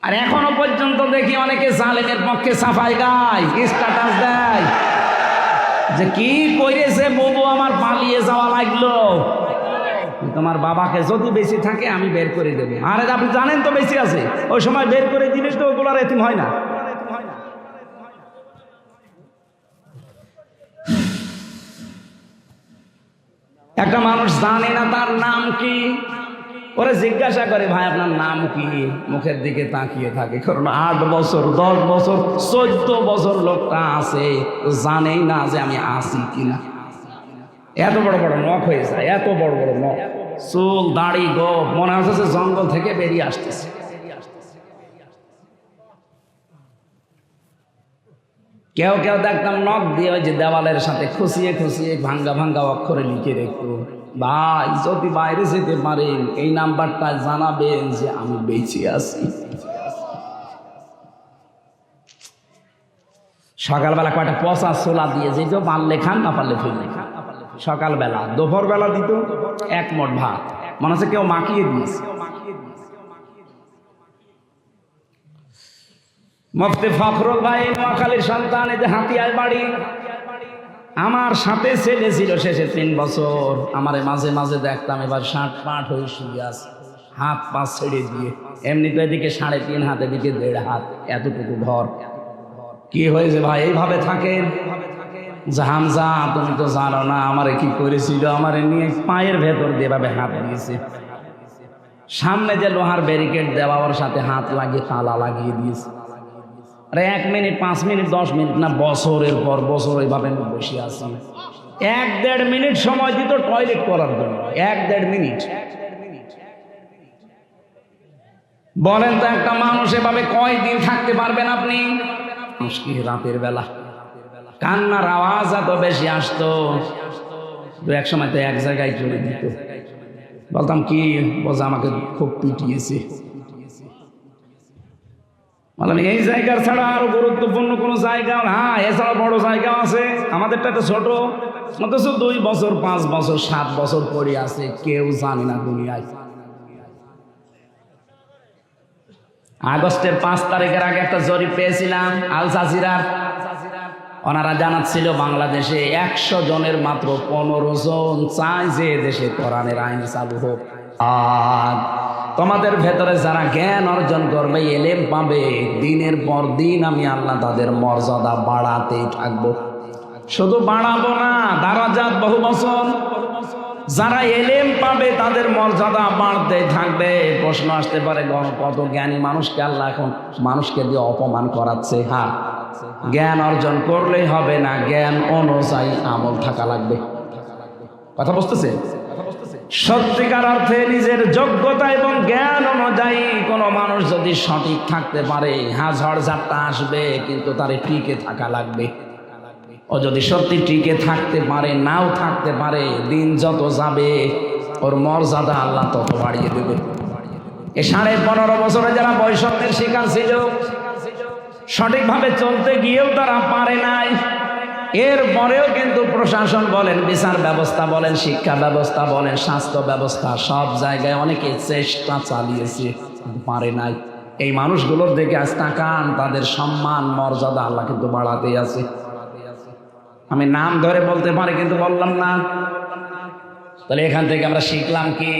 আর এখনো পর্যন্ত দেখি অনেকে জালেমের পক্ষে সাফাই গায়, স্ট্যাটাস দেয় যে কি করেছে বউ আমার পালিয়ে যাওয়া লাগলো। তোমার বাবাকে যদি বেশি থাকে আমি বের করে দেবো। আরে আপনি জানেন তো বেশি আছে, ওই সময় বের করে দিলে তো ওগুলার এতিম হয় না। একটা মানুষ জানে না তার নাম কি, ওরা জিজ্ঞাসা করে ভাই আপনার নাম কি, মুখের দিকে তাকিয়ে থাকে। কারণ 8 বছর 10 বছর 14 বছর লোকটা আছে, জানেই না যে আমি আছি কিনা। এত বড় বড় নখ হয়ে যায়, এত বড় বড় নখ, চুল দাড়ি গোপ, মনে হচ্ছে যে জঙ্গল থেকে বেরিয়ে আসতেছে। কেউ কেউ দেখতাম নখ দিয়ে ওই যে দেওয়ালের সাথে খুশিয়ে খুশিয়ে ভাঙ্গা ভাঙ্গা অক্ষরে লিখে রেখো, ভাই যদি বাইরে যেতে পারেন এই নাম্বারটা জানাবেন যে আমি বেঁচে আছি। সকালবেলা কয়টা পচা ছোলা দিয়ে যেত, পারলে খান না পারলে ফেলে খান। সকালবেলা দুপুর বেলা দিত 1 মোট ভাত, মনে হচ্ছে কেউ মাখিয়ে দিয়েছে। মুফতি ফখরুল ভাই নোয়াখালীর সন্তান, এই যে হাতিয়ায় বাড়ি, আমার সাথে ছেলে ছিল শেষে 3 বছর। আমার মাঝে মাঝে দেখতাম এবার 60 হয়ে শুয়ে আছে, হাত পা ছেড়ে দিয়ে। এমনি তো এদিকে 3.5 হাত, এদিকে 1.5 হাত, এতটুকু ভর। কি হয়েছে ভাই এইভাবে থাকেন? হামজা তুমি তো জানো না আমারে কি করেছিল, আমারে নিয়ে পায়ের ভেতর দিয়ে এভাবে হাত দিয়েছে। সামনে যে লোহার ব্যারিকেড দেওয়া, ওর সাথে হাত লাগিয়ে তালা লাগিয়ে দিয়েছে। আরে 1 মিনিট 5 মিনিট 10 মিনিট না, বছরের পর বছর এইভাবে বসে আছি। 1-1.5 মিনিট সময় দিত টয়লেট করার জন্য, 1-1.5 মিনিট। বলেন তো একটা মানুষ এভাবে কয়দিন থাকতে পারবেন আপনি? মুশকিল। রাতের বেলা কান্নার আওয়াজ এত বেশি আসতো, এক সময় তো এক জায়গায় চলে দিত। বলতাম কি, বলছে আমাকে খুব পিটিয়েছে। বললাম এই জায়গার ছাড়া আরো গুরুত্বপূর্ণ কোনো জায়গা? হ্যাঁ, এছাড়া বড় জায়গা আছে, আমাদেরটা তো ছোট। অথচ 2 বছর 5 বছর 7 বছর পড়ে আছে, কেউ জানে না দুনিয়ায়। আগস্টের 5 তারিখের আগে একটা জরিপ পেয়েছিলাম আল জাজিরার। ওনারা জানাচ্ছিল বাংলাদেশে 100 জনের মাত্র 15 জন চায় যে দেশে কোরআনের আইন চালু হোক। আর তোমাদের ভেতরে যারা জ্ঞান অর্জন করবে, এলেম পাবে, দিনের পর দিন আমি আল্লাহ তাদের মর্যাদা বাড়াতেই থাকবো। শুধু বাড়াবো না, দারাজাত বহু বছর। যারা এলেম পাবে তাদের মর্যাদা বাড়তে থাকবে। প্রশ্ন আসতে পারে কত জ্ঞানী মানুষকে আল্লাহ এখন মানুষকে দিয়ে অপমান করাচ্ছে। হ্যাঁ, জ্ঞান অর্জন করলেই হবে না, জ্ঞান অনুযায়ী আমল থাকা লাগবে। কথা বুঝতেছে? সত্যিকার অর্থে নিজের যোগ্যতা এবং জ্ঞান অনুযায়ী কোনো মানুষ যদি সঠিক থাকতে পারে, হ্যাঁ ঝড় ঝাপটা আসবে কিন্তু তার টিকে থাকা লাগবে। ও যদি সত্যি টিকে থাকতে পারে, নাও থাকতে পারে, দিন যত যাবে ওর মর্যাদা আল্লাহ তত বাড়িয়ে দেবে। এই 15.5 বছরে যারা বৈষম্যের শিকার ছিল, সঠিকভাবে চলতে গিয়েও তারা পারে নাই। এরপরেও কিন্তু প্রশাসন বলেন, বিচার ব্যবস্থা বলেন, শিক্ষা ব্যবস্থা বলেন, স্বাস্থ্য ব্যবস্থা, সব জায়গায় অনেকে চেষ্টা চালিয়েছে, পারে নাই। এই মানুষগুলোর দিকে আজ তাকান, তাদের সম্মান মর্যাদা আল্লাহ কিন্তু বাড়াতেই আছে। আমি নাম ধরে বলতে পারি কিন্তু বললাম না। তাহলে এখান থেকে আমরা শিখলাম কি?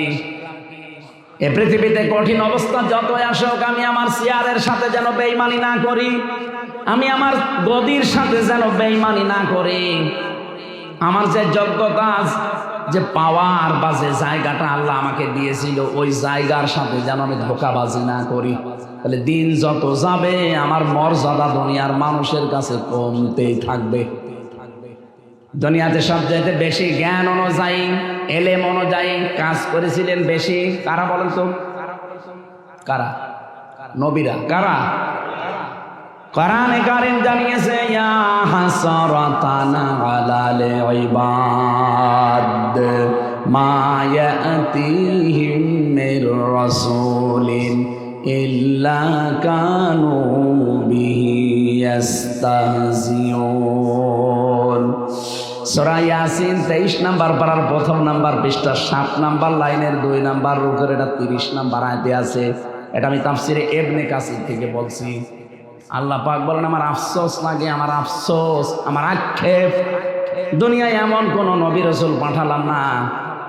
এ পৃথিবীতে কঠিন অবস্থা যতই আসুক, আমি আমার চেয়ারের সাথে যেন বেঈমানি না করি, আমি আমার গদির সাথে যেন বেঈমানি না করি। আমার যে যোগ্যতা, যে পাওয়ার বা যে জায়গাটা আল্লাহ আমাকে দিয়েছিল, ওই জায়গার সাথে যেন আমি ধোঁকাবাজি না করি। তাহলে দিন যত যাবে আমার মর্যাদা দুনিয়ার মানুষের কাছে কমতেই থাকবে। দুনিয়াতে সবচাইতে বেশি জ্ঞান অনুযায়ী, এলেম অনুযায়ী কাজ করেছিলেন বেশি কারা বলেন তো? কারা? নবীরা। কারা? কোরআনে কারীম জানিয়েছে, ইয়া হাসরাতান আলাল ইবাদ মা ইয়াতিহিম মির রাসূলিন ইল্লা কানু বিহি ইস্তাহজিউন। সূরা ইয়াসিন 23 নম্বর পারার 1 নম্বর পৃষ্ঠা 7 নম্বর লাইনের 2 নম্বর রুকের, এটা 30 নম্বর আয়াতে আছে। এটা আমি তাফসিরে ইবনে কাসির থেকে বলছি। আল্লাহ পাক বলেন, আমার আফসোস লাগে, আমার আফসোস, আমার আক্ষেপ, দুনিয়ায় এমন কোন নবী রাসূল পাঠালাম না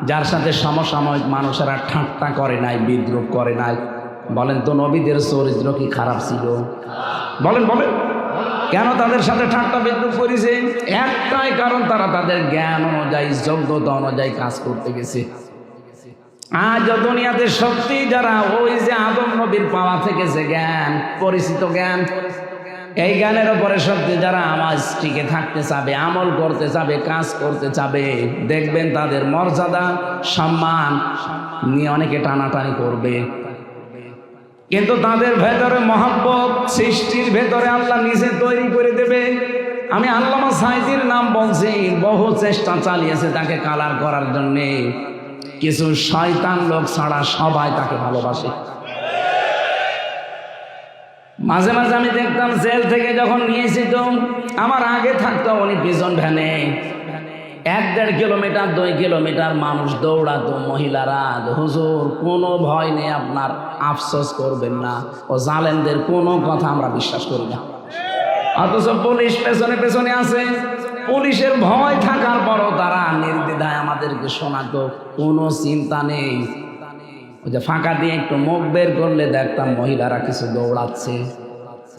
যার সাথে সমসাময়িক মানুষেরা ঠাট্টা করে নাই, বিদ্রুপ করে নাই। বলেন তো নবীদের চরিত্র কি খারাপ ছিল? বলেন বলেন, কেন তাদের সাথে ঠাট্টা বিদ্রুপ করেছে? একটাই কারণ, তারা তাদের জ্ঞান অনুযায়ী, যোগ্যতা অনুযায়ী কাজ করতে গেছে। আজ দুনিয়াতে সত্যি যারা ওই যে আদম নবীর পাওয়া থেকে যে জ্ঞান, পরিচিত জ্ঞান, এই জ্ঞানের উপরে সত্যি যারা আওয়াজ টিকে থাকতে চাবে, আমল করতে চাবে, কাজ করতে চাবে, দেখবেন তাদের মর্যাদা, সম্মান নিয়ে অনেকে টানাটানি করবে। কিন্তু তাদের ভেতরে মহব্বত, সৃষ্টির ভেতরে আল্লাহ নিজে তৈরি করে দেবে। আমি আল্লামা সাঈদীর নাম বলছি, বহু চেষ্টা চালিয়েছে তাকে কালার করার জন্যে, কিছু শয়তান লোক ছাড়া সবাই তাকে ভালোবাসে। মাঝে মাঝে আমি দেখতাম জেল থেকে যখন নিয়েছি, তো আমার আগে থাকতো উনি পিছন ভ্যানে 1-1.5 কিলোমিটার 2 কিলোমিটার মানুষ দৌড়াতো, মহিলারা। হুজুর কোনো ভয় নেই আপনার, আফসোস করবেন না, ও জালেমদের কোনো কথা আমরা বিশ্বাস করি না। অথচ পুলিশ পেছনে পেছনে আছে, পুলিশের ভয় থাকার পরও তারা নির্দ্বিধায় আমাদেরকে শোনাতো, কোনো চিন্তা নেই। ওই যে ফাঁকা দিয়ে একটু মুখ বের করলে দেখতাম মহিলারা কিছু দৌড়াচ্ছে,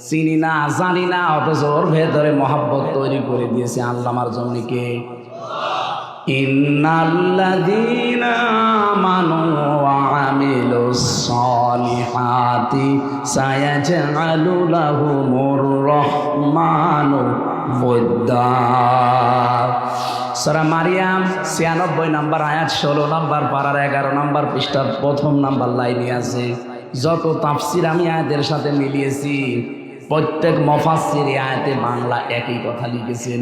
চিনি না জানি না, অথচ ওর ভেতরে মহব্বত তৈরি করে দিয়েছে আল্লামার জন্য। কে? ইন্নাল্লাযীনা আমানু ওয়া আমিলুস সালিহাতি সায়াজআলু লাহুমুর রাহমানু ওয়াদ্দা। সূরা মারিয়াম 96 নম্বর আয়াত, 16 নম্বর পারার 11 নম্বর পৃষ্ঠার 1ম নম্বর লাইনে আছে। যত তাফসীর আমি আয়াতের সাথে মিলিয়েছি, প্রত্যেক মুফাসসির আয়াতে বাংলা একই কথা লিখেছেন।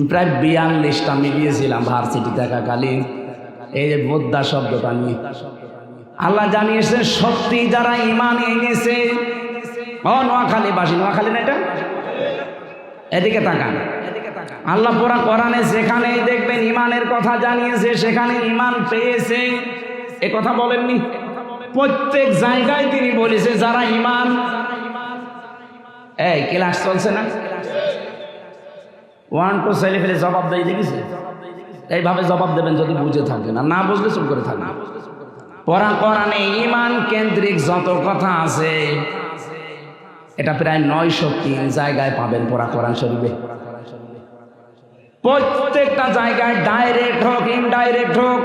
প্রায় 42টা মিলিয়েছিলাম ভার্সিটি থাকাকালীন, এই যে বোদ্ধা শব্দটা নিয়ে। আল্লাহ জানিয়েছেন সত্যি যারা ঈমান এনেছে। নোয়াখালীবাসী, নোয়াখালী না এটা, এদিকে তাকান। আল্লাহ পুরা কোরআনে যেখানেই দেখবেন ঈমানের কথা জানিয়েছে, সেখানে ঈমান পেয়েছে এ কথা বলেননি? প্রত্যেক জায়গায় তিনি বলেছে যারা ঈমান। এই ক্লাস চলছে না, 1 2 ছেলে ফেলে জবাব দেয়, দেখিছে? এইভাবে জবাব দেবেন যদি বুঝে থাকেন, আর না বুঝলে চুপ করে থাকবেন। কোরআনে ঈমান কেন্দ্রিক যত কথা আছে, এটা প্রায় 903 জায়গায় পাবেন কোরআন শরীফে। প্রত্যেকটা জায়গায় ডাইরেক্ট হোক ইনডাইরেক্ট হোক,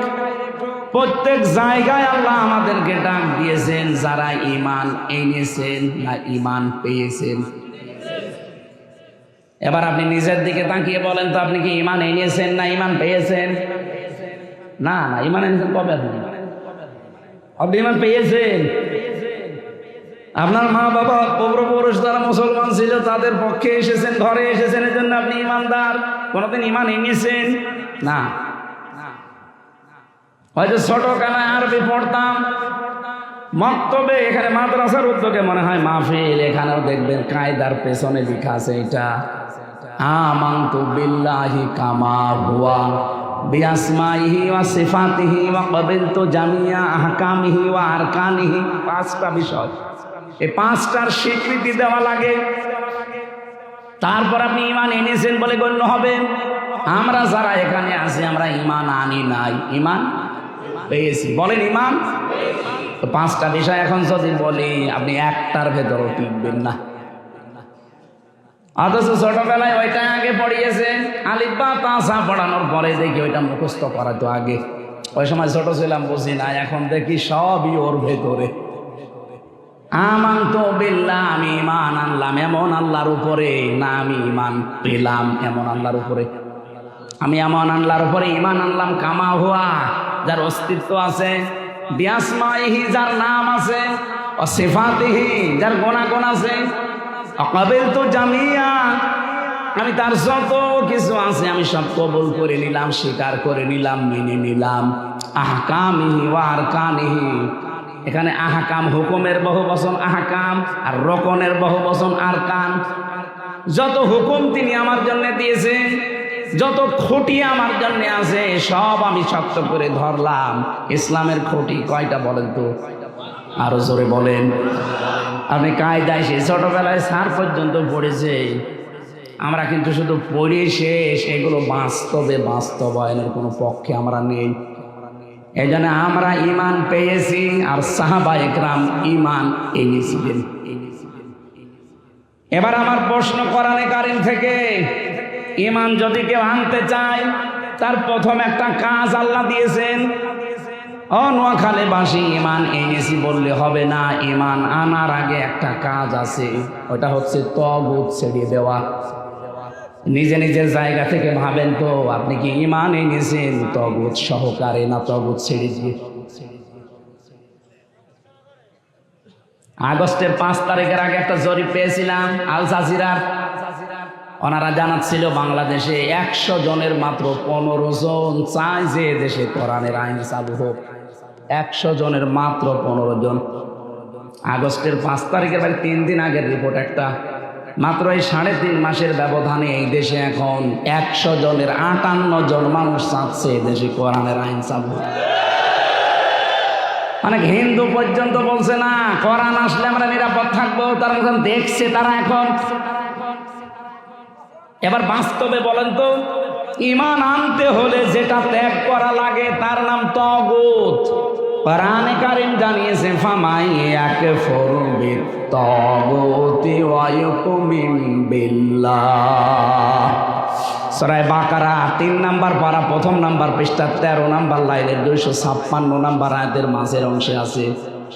প্রত্যেক জায়গায় আল্লাহ আমাদেরকে ডাক দিয়েছেন যারা ঈমান এনেছেন না ঈমান পেয়েছেন। এবার আপনি নিজের দিকে তাকিয়ে বলেন তো, আপনি কি ঈমান এনেছেন না ঈমান পেয়েছেন? না না, ঈমান এনেছেন কবে? আপনি ঈমান পেয়েছেন। আপনার মা বাবা পূর্বপুরুষ যারা মুসলমান ছিল তাদের পক্ষে এসেছেন, ঘরে এসেছেন, এর জন্য আপনি ঈমানদার। কোনদিন ঈমান এনেছেন? না। হয়তো ছোটবেলায় আরবি পড়তাম, মক্তবে, এখানে মাদ্রাসার উদ্যোগে মনে হয় মাহফিল, এখানেও দেখবেন কায়দার পেছনে লেখা আছে এটা, আমানতু বিল্লাহি কামা হুয়া বিআসমাইহি ওয়া সিফাতিহি ওয়া ক্বাবিলতু জামিয়া আহকামিহি ওয়া আরকানিহি। 5টা বিষয়, এই 5টার স্বীকৃতি দেওয়া লাগে, তারপর আপনি ঈমান এনেছেন বলে গণ্য হবেন। আমরা যারা এখানে আছি, আমরা ঈমান আনি নাই, ঈমান পেয়েছি। বলেন ঈমান। তো 5টা বিষয় এখন যদি বলি, আপনি একটার ভেতরও টিকবেন না। অথচ ছোটবেলায় ওইটা আগে পড়িয়েছেন, আলিফ বা তা সা পড়ানোর পরে দেখি ওইটা মুখস্থ করা তো আগে। ওই সময় ছোট ছিলাম, বুঝি না, এখন দেখি সবই ওর ভেতরে। আমানতু বিল্লাহ, আমি ঈমান আনলাম এমন আল্লাহর উপরে, না আমি ঈমান পেলাম এমন আল্লাহর উপরে। আমি এমন আল্লাহর উপরে ঈমান আনলাম কামা হুয়া, যার অস্তিত্ব আছে, বিআসমাইহি, যার নাম আছে, ও সিফাতিহি, যার গুণাগুণ আছে, ক্বাবিলতু জামিয়া, আমি তার যত কিছু আছে আমি সব কবুল করে নিলাম, স্বীকার করে নিলাম, মেনে নিলাম। আহকামিহি ওয়া আরকানিহি, এখানে আহকাম হুকুমের বহু বচন আহকাম, আর রকনের বহু বচন আরকান। যত হুকুম তিনি আমার জন্য দিয়েছেন, যত খুঁটি আমার জন্য আছে, সব আমি শক্ত করে ধরলাম। ইসলামের খুঁটি কয়টা বলেন তো? আরো জোরে বলেন। আপনি কায়দায় সে ছোটবেলায় স্যার পর্যন্ত পড়েছে, আমরা কিন্তু শুধু পড়ি শেষ, এগুলো বাস্তবে বাস্তবায়নের কোনো পক্ষে আমরা নেই। এই জন্য আমরা ইমান পেয়েছি আর সাহাবা একরাম ইমান এনেছিলেন। এবার আমার প্রশ্ন কোরআনে কারীম থেকে, ইমান যদি কেউ আনতে চায় তার প্রথম একটা কাজ আল্লাহ দিয়েছেন। নোয়াখালীবাসী ইমান এনেছি বললে হবে না, ইমান আনার আগে একটা কাজ আছে, ওটা হচ্ছে তাগুত ছেড়ে দেওয়া। নিজে নিজের জায়গা থেকে ভাবেন তো, আপনি কি ইমান এনেছেন তাগুত সহকারে না তাগুত ছেড়ে দিয়ে? আগস্টের 5 তারিখের আগে একটা জরিপ পেয়েছিলাম আল জাজিরার। ওনারা জানাচ্ছিল বাংলাদেশে 100 জনের মাত্র 15 জন চায় যে দেশে কোরআনের আইন চালু হোক। 100 জনের মাত্র 15 জন। আগস্টের 5 তারিখের 3 দিন আগের রিপোর্ট একটা। মাত্র এই 3.5 মাসের ব্যবধানে এই দেশে এখন 100 জনের 58 জন মানুষ চাচ্ছে দেশে কোরআনের আইন চালু হোক। অনেক হিন্দু পর্যন্ত বলছে না, কোরআন আসলে আমরা নিরাপদ থাকবো, তারা এখন দেখছে তারা এখন। এবার বাস্তবে বলেন তো, ইমান আনতে হলে যেটা ত্যাগ করা লাগে তার নাম তাগুত। কোরআনে কারীম জানিয়েছে, ফামাই ইয়াকফুর বিত-তাগুতি ওয়া ইউমিন বিল্লাহ। সূরা বাকারা 3 নাম্বার পারা 1ম নাম্বার পৃষ্ঠা 13 নাম্বার লাইনের 256 নাম্বার আয়াতের মাঝের অংশে আছে,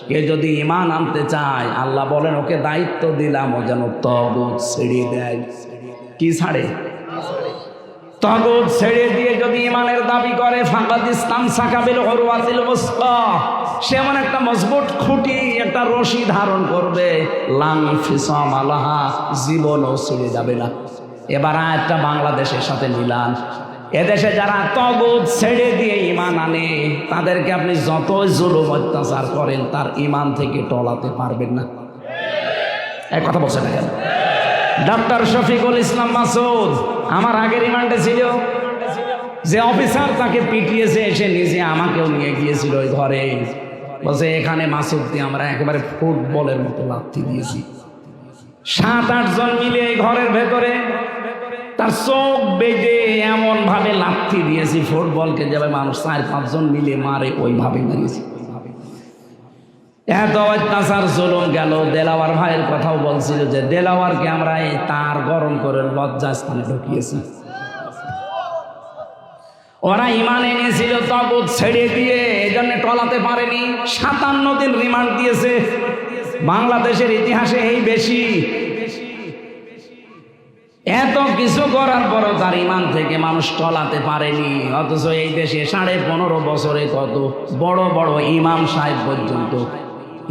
কে যদি ইমান আনতে চায় আল্লাহ বলেন ওকে দায়িত্ব দিলাম ও যেন তাগুত ছেড়ে দেয়। কি ছাড়ে? তাগুত ছেড়ে দিয়ে যদি ইমানের দাবি করে, ফাকাদ ইসতামসাকা বিল উরওয়াতিল উসকা, সে এমন একটা মজবুত খুঁটি, একটা রশি ধারণ করবে, লাং ফিসাম আলাহা, জীবনও ছেড়ে যাবে না। এবার আয়াতটা বাংলাদেশের সাথে মিলান। এদেশে যারা তাগুত ছেড়ে দিয়ে ইমান আনে তাদেরকে আপনি যতই জুলুম অত্যাচার করেন তার ইমান থেকে টলাতে পারবেন না। এক কথা বলছে না কেন? ডক্টর শফিকুল ইসলাম মাসুদ আমার আগের রিমান্ডে ছিল, যে অফিসার তাকে পিটিয়েছে সে নিজে আমাকেও নিয়ে গিয়েছিল ওই ঘরে। বলছে এখানে মাসুদকে আমরা একেবারে ফুটবলের মতো লাথি দিয়েছি। 7-8 জন মিলে এই ঘরের ভেতরে তার চোখ বেঁধে এমন ভাবে লাথি দিয়েছি, ফুটবলকে যেভাবে মানুষ 4-5 জন মিলে মারে ওইভাবে মারিয়েছি। এত অত্যাচার জুলুম গেল। দেলাওয়ার ভাইয়ের কথাও বলছিল যে দেলাওয়ারকে আমরা এই তার গরম করে লজ্জাস্থানে ঢুকিয়েছি। ওরা ইমান এনেছিল তাগুত ছেড়ে দিয়ে, এই জন্য টলাতে পারেনি। 57 দিন রিমান্ড দিয়েছে। বাংলাদেশের ইতিহাসে এই বেশি। এত কিছু করার পরও তার ইমান থেকে মানুষ টলাতে পারেনি। অথচ এই দেশে 15.5 বছরে কত বড় বড় ইমাম সাহেব পর্যন্ত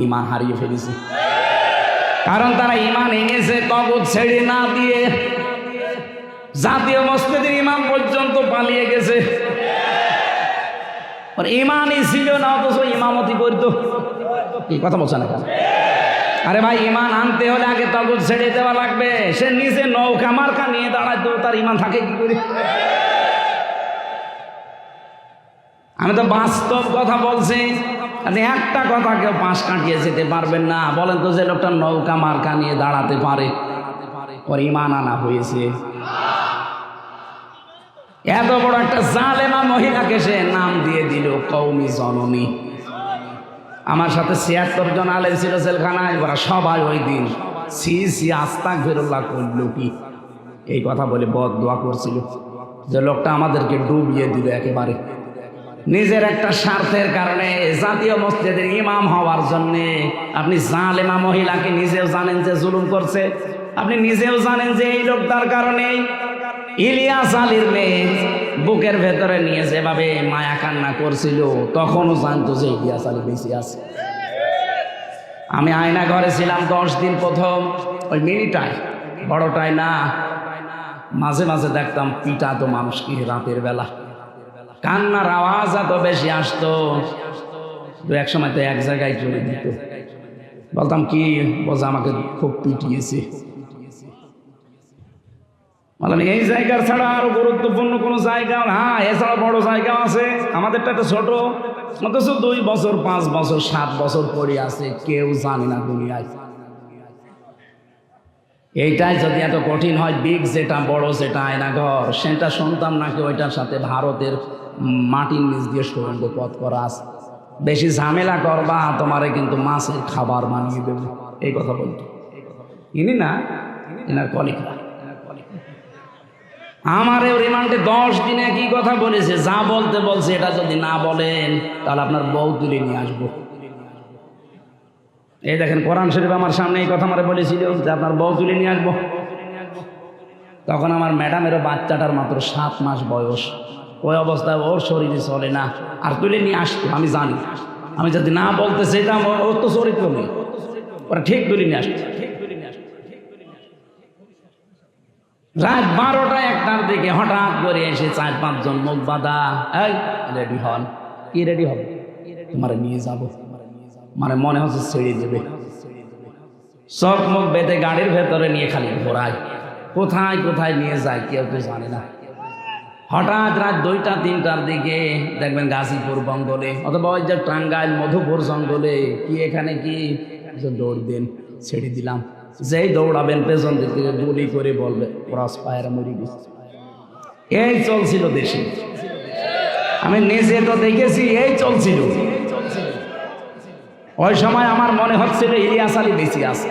ইমান হারিয়ে ফেলেছে, কারণ তারা ইমান এনেছে তাগুত ছেড়ে না দিয়ে। জাতীয় মসজিদের ইমাম পর্যন্ত পালিয়ে গেছে, ইমানই ছিল না, অথচ ইমামতি করত। কি কথা বলছে না কেন? আরে ভাই, ইমান আনতে হলে আগে তাগুত ছেড়ে দেওয়া লাগবে। সে নিজে নৌকা মার্কা নিয়ে দাঁড়ায়, তার ইমান থাকে কি করে? আমি তো বাস্তব কথা বলছি। আপনি একটা কথা কেউ 5 কাটিয়ে যেতে পারবেন না। বলেন তো, যে লোকটা নৌকা মার্কা নিয়ে দাঁড়াতে পারে ওর ইমান আনা হয়েছে? এত বড় একটা জালেমা মহিলাকে সে নাম দিয়ে দিল কওমি জননী। আমার সাথে 76 জন আলেম ছিল জেলখানায়, ওরা সবাই ওই দিন সি আস্তাগফিরুল্লাহ করল কি এই কথা বলে বদদোয়া করছিল যে লোকটা আমাদেরকে ডুবিয়ে দিল একেবারে। নিজের একটা স্বার্থের কারণে জাতীয় মসজিদের ইমাম হওয়ার জন্য আপনি জালেমা মহিলাকে নিজেও জানেন যে জুলুম করছে, আপনি নিজেও জানেন যে এই লোকটার কারণে ইলিয়াস আলীর মেয়ে বুকের ভেতরে নিয়ে যেভাবে মায়া কান্না করছিল, তখনও জানতো যে ইলিয়াস আলী বেঁচে আছে। আমি আয়না ঘরে ছিলাম 10 দিন, প্রথম ওই মিনিটায়, বড়টাই না, মাঝে মাঝে দেখতাম পিটাতো মানুষকে রাতের বেলা, কান্নার আওয়াজ এত বেশি আসতো। এক সময় তো এক জায়গায় চলে দিত। বলতাম কি? বলছে আমাকে খুব পিটিয়েছে। বলেন এই জায়গার ছাড়া আরো গুরুত্বপূর্ণ কোনো জায়গা? হ্যাঁ, এছাড়া বড় জায়গা আছে, আমাদেরটা একটা ছোট, অথচ 2 বছর 5 বছর 7 বছর পড়ে আছে, কেউ জানে না দুনিয়ায়। এইটাই যদি এত কঠিন হয়, বিগ যেটা বড় যেটা আয়নাঘর, সেটা শুনতাম নাকি ওইটার সাথে ভারতের মাটির নিচ দিয়ে সুড়ঙ্গ পথ করা আছে। বেশি ঝামেলা করবা তোমারে কিন্তু মাছের খাবার বানিয়ে দেবে, এই কথা বলতো। ইনি না, এনার কলিগরা আমারও রিমান্ডে 10 দিনে কি কথা বলেছে, যা বলতে বলছে এটা যদি না বলেন তাহলে আপনার বউ তুলে নিয়ে আসবো। এই দেখেন কোরআন শরীফ আমার সামনে এই কথা আমারে বলেছিল যে আপনার বউ তুলে নিয়ে আসবো। তখন আমার ম্যাডামেরও বাচ্চাটার মাত্র 7 মাস বয়স, ওই অবস্থায় ওর শরীরে চলে না, আর তুলে নিয়ে আসতো। আমি জানি আমি যদি না বলতে চাইতাম ওর তো চরিত্র নেই, ওরা ঠিক তুলে নিয়ে আসতো। রাত 12টা 1টার দিকে হঠাৎ করে এসে 4-5 জন মুখ বাঁধা, এই রেডি হন। কি রেডি হবে? তোমারে নিয়ে যাবো। মানে মনে হচ্ছে ছেড়ে দেবে। চোখ মুখ বেঁধে গাড়ির ভেতরে নিয়ে খালি ঘোরায়, কোথায় কোথায় নিয়ে যায় কেউ তো জানে না। হঠাৎ রাত 2টা 3টার দিকে দেখবেন গাজীপুর জঙ্গলে অথবা ওই যে টাঙ্গাইল মধুপুর জঙ্গলে কি এখানে কি দৌড় দেন, ছেড়ে দিলাম। যেই দৌড়াবেন পেছন দিক থেকে গুলি করে বলবে ক্রস ফায়ার মরি গেছে। এই চলছিল দেশে, আমি নিজে তো দেখেছি, এই চলছিল। ওই সময় আমার মনে হচ্ছিল ইলিয়াস আলী বেঁচে আছে,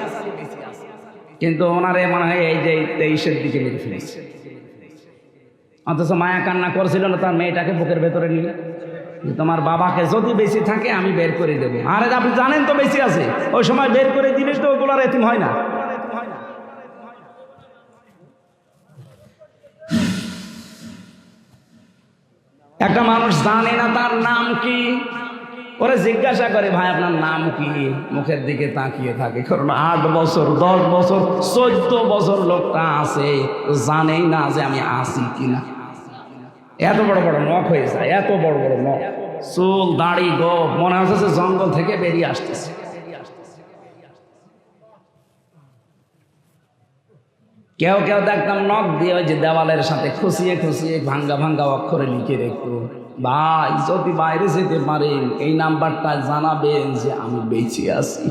কিন্তু ওনারে মনে হয় এই যে 23-এর দিকে মেরে ফেলেছে। অথচ মায়া কান্না করছিল না তার মেয়েটাকে বুকের ভেতরে নিয়ে, তোমার বাবাকে যদি বেঁচে থাকে আমি বের করে দেবো। আরে আপনি জানেন তো বেঁচে আছে, ওই সময় বের করে দিলে তো ওগুলার এতিম হয় না। একটা মানুষ জানে না তার নাম কি, ওরা জিজ্ঞাসা করে ভাই আপনার নাম কি, মুখের দিকে তাকিয়ে থাকে। কারণ 8 বছর 10 বছর 14 বছর লোকটা আছে, জানেই না যে আমি আছি কিনা। এত বড় বড় নখ হয়ে যায়, এত বড় বড় নখ, চুল দাড়ি গোপ, মনে হচ্ছে যে জঙ্গল থেকে বেরিয়ে আসতেছে। কেউ কেউ দেখতাম নখ দিয়ে ওই যে দেওয়ালের সাথে খুশিয়ে খুশিয়ে ভাঙ্গা ভাঙ্গা অক্ষরে লিখে রেখো, ভাই যদি বাইরে যেতে পারেন এই নাম্বারটা জানাবেন যে আমি বেঁচে আছি।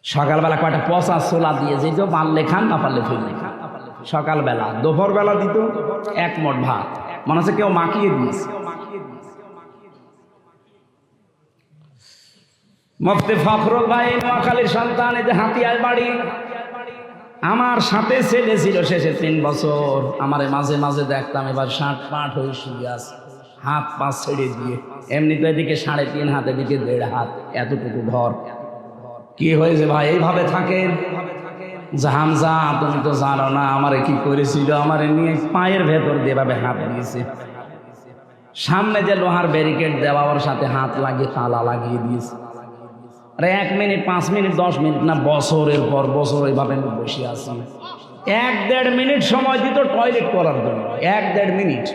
সকালবেলা কয়টা পচা ছোলা দিয়ে যেত, পারলে খান না পারলে ফেললে খান। সকালবেলা, দুপুরবেলা দিত 1 মোট ভাত, মনে হচ্ছে কেউ মাখিয়ে দিয়েছে। মুফতি ফখরুল ভাই নোয়াখালীর সন্তান, এই যে হাতিয়ার বাড়ি, আমার সাথে ছেলে ছিল শেষে 3 বছর। আমার মাঝে মাঝে দেখতাম এবার 60 হয়ে শুয়ে আছে, হাত পা ছেড়ে দিয়ে। এমনি তো এদিকে 3.5 হাত, এদিকে 1.5 হাত, এতটুকু ঘর। কি হয়েছে ভাই এইভাবে থাকেন? হামজা তুমি তো জানো না আমারে কি করেছিল, আমারে নিয়ে পায়ের ভেতর দিয়ে এভাবে হাত দিয়েছে। সামনে যে লোহার ব্যারিকেড দেওয়া, ওর সাথে হাত লাগিয়ে তালা লাগিয়ে দিয়েছে। আরে 1 মিনিট 5 মিনিট 10 মিনিট না, বছরের পর বছর এইভাবে বসে আছি। 1-1.5 মিনিট সময় দিত টয়লেট করার জন্য, 1-1.5 মিনিট।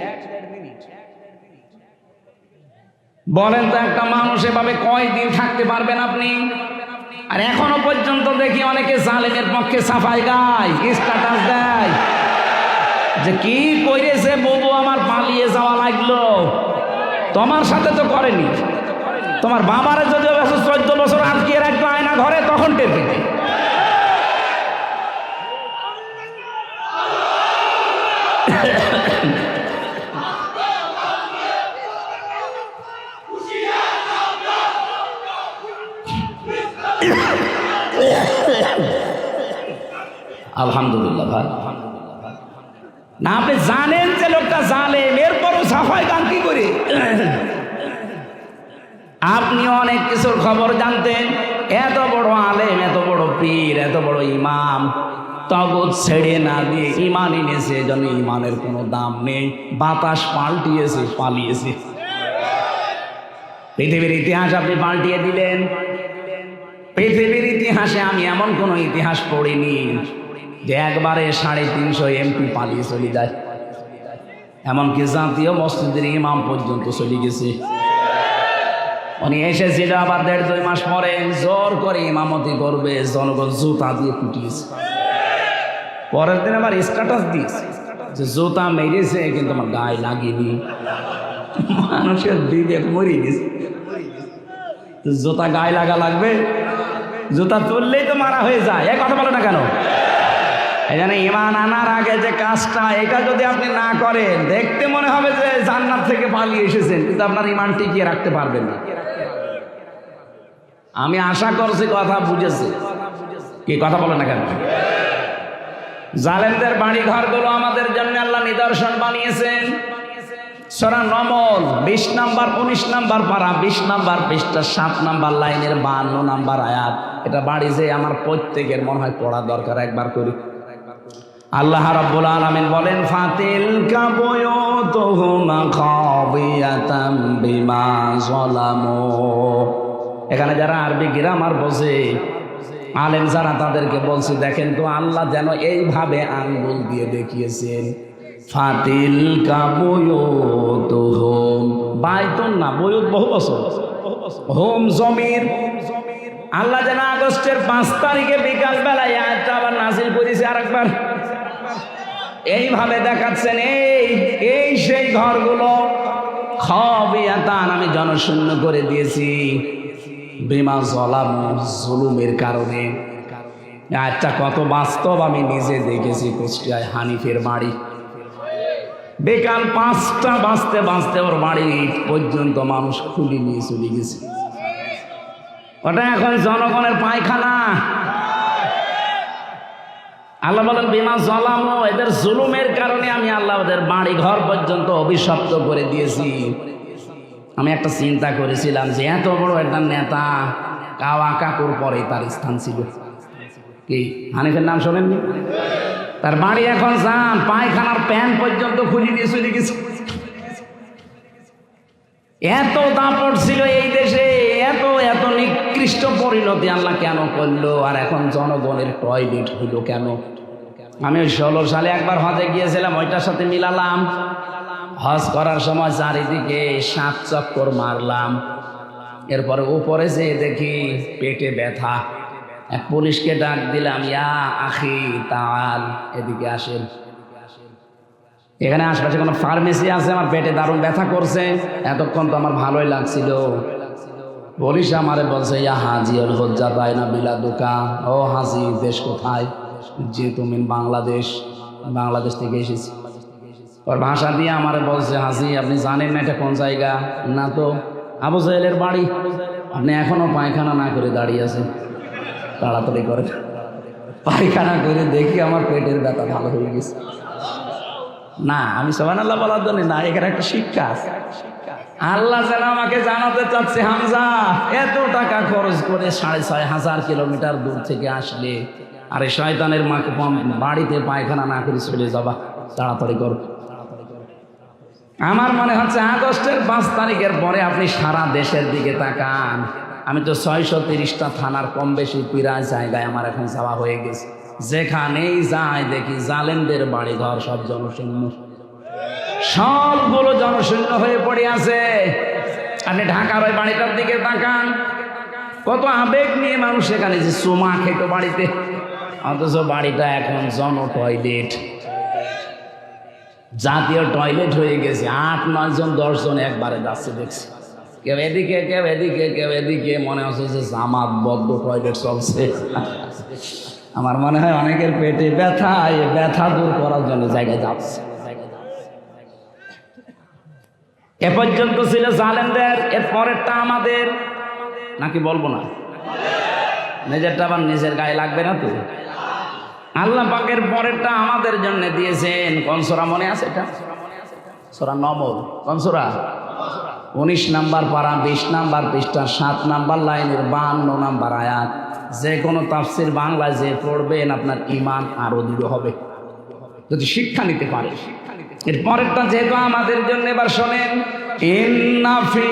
বলেন তো একটা মানুষ এভাবে কয়দিন থাকতে পারবেন আপনি? আর এখনো পর্যন্ত দেখি অনেকে জালেমের পক্ষে সাফাই গায়, স্ট্যাটাস দেয় যে কি করেছে বুবু আমার পালিয়ে যাওয়া লাগলো। তোমার সাথে তো করেনি, তোমার বাবারে যদি 14 বছর আটকিয়ে রাখতো আয়না ঘরে, তখন টের পেতে। আলহামদুলিল্লাহ ভাই, না আপনি জানেন যে লোকটা জালেম, এরপরও সাফাই গান কি করে? আপনি অনেক কিছুর খবর জানতেন, এত বড় আলেম, এত বড় পীর, এত বড় ইমাম, তগুত ছেড়ে না দিয়ে ইমান এনেছে। এজন্য ইমানের কোনো দাম নেই, বাতাস পাল্টিয়েছে, পালিয়েছে। পৃথিবীর ইতিহাস আপনি পাল্টিয়ে দিলেন। পৃথিবীর ইতিহাসে আমি এমন কোন ইতিহাস পড়িনি যে একবারে 350 এমপি পালিয়ে চলে যায়। এমনকি জাতীয় মসজিদের ইমাম পর্যন্ত চলে গেছে। উনি এসেছিল আবার 1.5-2 মাস পরে জোর করে ইমামতি করবে, জনগণ জুতা দিয়ে কুটিয়েছে। পরের দিন আবার স্ট্যাটাস দিয়েছে যে জুতা মেরেছে কিন্তু আমার গায়ে লাগেনি। মানুষের বিবেক মরে গেছে। জুতা গায়ে লাগা লাগবে? জুতা তুললেই তো মারা হয়ে যায়। এই কথা বলে না কেন? এই জন্য ইমান আনার আগে যে কাজটা, এটা যদি আপনি না করেন, দেখতে মনে হবে যে জান্নাত থেকে পালিয়ে এসেছেন, কিন্তু আপনার ইমান টিকিয়ে রাখতে পারবেন না। আমি আশা করছি কথা বুঝেছি। কি কথা বলে না কেন? জালেমদের বাড়ি ঘরগুলো আমাদের জন্য আল্লাহ নিদর্শন বানিয়েছেন। সূরা নমল 20 নাম্বার 19 নাম্বার পারা 20 নাম্বার পৃষ্ঠা 7 নাম্বার লাইনের 52 নাম্বার আয়াত। এটা বাড়ি যে আমার প্রত্যেকের মনে হয় পড়া দরকার, একবার করি। আল্লাহ রাব্বুল আলামিন বলেন, ফাতিলকা বুয়ুতুহুম খাবিয়াতাম বিমা যালামু। এখানে যারা আরবি গ্রামার বোঝে, আলেম যারা, তাদেরকে বলছি, দেখেন তো আল্লাহ যেন এইভাবে আঙ্গুল দিয়ে দেখিয়েছেন, ফাতিলকা বুয়ুতুহুম, বাইতুন না, বুয়ুত বহু বছর, হোম জমির। আল্লাহ যেন আগস্টের 5 তারিখে বিকাল বেলায় আয়াতটা আবার নাজিল করেছে আরেকবার। এইভাবে দেখাচ্ছেন, এই সেই ঘরগুলো খাবিয়াতান, আমি জনশূন্য করে দিয়েছি, বিমা যালামু, জুলুমের কারণে। আয়াতটা কত বাস্তব আমি নিজে দেখেছি। কুষ্টিয়ায় হানিফের বাড়ি, বিকাল 5টা বাজতে বাজতে ওর বাড়ি পর্যন্ত মানুষ খুলি নিয়ে চলে গেছে। ওটা এখন জনগণের পায়খানা। আল্লাহ বলেন, বিমা যালামু, এদের জুলুমের কারণে আমি আল্লাহ ওদের বাড়ি ঘর পর্যন্ত অভিশপ্ত করে দিয়েছি। আমি একটা চিন্তা করেছিলাম যে এত বড় একটা নেতা, কাওয়া কাকুর পরে তার স্থান ছিল কি? হানিফের নাম শোনেননি? তার বাড়ি এখন যান, পায়খানার প্যান পর্যন্ত খুলে দিয়ে চলে গেছে। এত দাপট ছিল এই দেশে, এত এত নিকৃষ্ট পরিণতি আল্লাহ কেন করলো? আর এখন জনগণের টয়লেট হইল কেন? আমি 16 সালে একবার হজে গিয়েছিলাম, ওইটার সাথে মিলালাম। হজ করার সময় চারিদিকে 7 চক্কর মারলাম। এরপরে উপরে যেয়ে দেখি পেটে ব্যথা। এক পুলিশকে ডাক দিলাম, ইয়া আখি তাআল, এদিকে আসেন। এখানে আশপাশে কোনো ফার্মেসি আছে? আমার পেটে দারুণ ব্যথা করছে, এতক্ষণ তো আমার ভালোই লাগছিল। পুলিশ আমারে বলছে, ইয়া হাজিউল হুজ্জাত আইনা বিলাদুকা, ও হাজি, দেশ কোথায়? যে তুমি বাংলাদেশ, বাংলাদেশ থেকে এসেছি। ওর ভাষা দিয়ে আমারে বলছে, হাজি আপনি জানেন না এটা কোন জায়গা? না তো। আবু জাহেলের বাড়ি। আপনি এখনো পায়খানা না করে দাঁড়িয়ে আছেন, তাড়াতাড়ি করে। পায়খানা করে দেখি আমার পেটের ব্যথা ভালো হয়ে গেছে। না, আমি সুবহানাল্লাহ বলার জন্য না, এখানে একটা শিক্ষা আছে। আল্লাহ যেন আমাকে জানাতে চাচ্ছে, হামজা এত টাকা খরচ করে 6,500 কিলোমিটার দূর থেকে আসলে, আরে শয়তানের মাকে বাড়িতে পায়খানা না করে চলে যাবা, তাড়াতাড়ি করো। আমার মনে হচ্ছে আগস্টের 5 তারিখের পরে আপনি সারা দেশের দিকে তাকান। আমি তো 630টা থানার কম বেশি প্রায় জায়গায় আমার এখন যাওয়া হয়ে গেছে। যেখানেই যাই দেখি জালেমদের বাড়ি ঘর সব জনশূন্য, সবগুলো জনশূন্য হয়ে পড়ে আছে। আপনি ঢাকার ওই বাড়িটার দিকে তাকান, কত আবেগ নিয়ে মানুষ সেখানে যে চুমা খেত বাড়িতে, অথচ বাড়িটা এখন জন টয়লেট, জাতীয় টয়লেট হয়ে গেছে। 8-9 জন 10 জন একবারে যাচ্ছে দেখছি, কেউ এদিকে কেউ এদিকে কেউ এদিকে, মনে হচ্ছে যে জামাত বদ্ধ টয়লেট চলছে। আমার মনে হয় অনেকের পেটে ব্যথা, এই ব্যথা দূর করার জন্য জায়গায় যাচ্ছে। এ পর্যন্ত ছিল জালেমদের, এর পরেরটা আমাদের, নাকি বলবো না? নিজেরটা আবার নিজের গায়ে লাগবে না তো? আল্লাহ পাকের পরেরটা আমাদের জন্য দিয়েছেন। কোন সূরা মনে আছে? এটা সূরা নমল। কোন সূরা? 19 নাম্বার পারা 20 নাম্বার পৃষ্ঠা 7 নাম্বার লাইনের 52 নাম্বার আয়াত। যে কোনো তাফসির বাংলায় যে পড়বেন আপনার ঈমান আরো দৃঢ় হবে যদি শিক্ষা নিতে পারে। এর পরেরটা যেহেতু আমাদের জন্য, এবার শোনেন, ইন্না ফি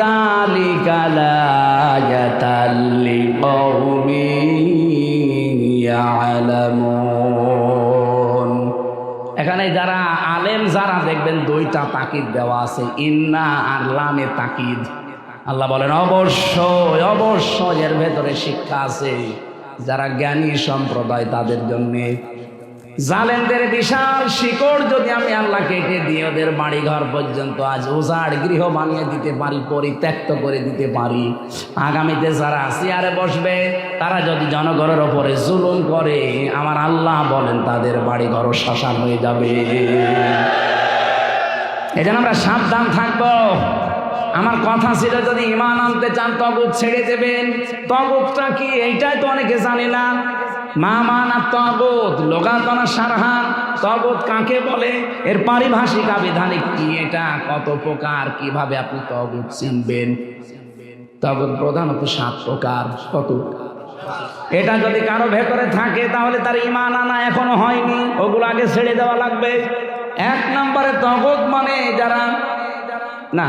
যালিকা লায়াতাল লিকাউমিন ইয়ালামুন। এখানে যারা আলেম যারা দেখবেন 2টা তাকিদ দেওয়া আছে, ইন্না আর লামে তাকিদ। আল্লাহ বলেন অবশ্যই অবশ্যই এর ভেতরে শিক্ষা আছে যারা জ্ঞানী সম্প্রদায় তাদের জন্য। জালেমদের বিশাল শিকড় যদি আমি আল্লাহ কেটে দিয়ে ওদের বাড়ি ঘর পর্যন্ত আজ উজাড় গৃহ বানিয়ে দিতে পারি, পরিত্যক্ত করে দিতে পারি, আগামীতে যারা চেয়ারে বসবে তারা যদি জনগণের ওপরে জুলুম করে, আমার আল্লাহ বলেন তাদের বাড়ি ঘর শ্মশান হয়ে যাবে। এই জন্য আমরা সাবধান থাকবো। আমার কথা ছিল যদি ঈমান আনতে চান তাগুত ছেড়ে দেবেন। তাগুতটা কি এইটাই তো অনেকে জানে না। মা মানা তাগুত লোগাতনা সারহান, তাগুত কাকে বলে, এর পারিভাষিক আবিধানিক কি, এটা কত প্রকার, কিভাবে আপনি তাগুত চিনবেন। তাগুত প্রধানত 7 প্রকার। কত? এটা যদি কারো ভেতরে থাকে তাহলে তার ঈমান আনা এখনো হয়নি, ওগুলো আগে ছেড়ে দেওয়া লাগবে। 1 নম্বরে তাগুত মানে যারা না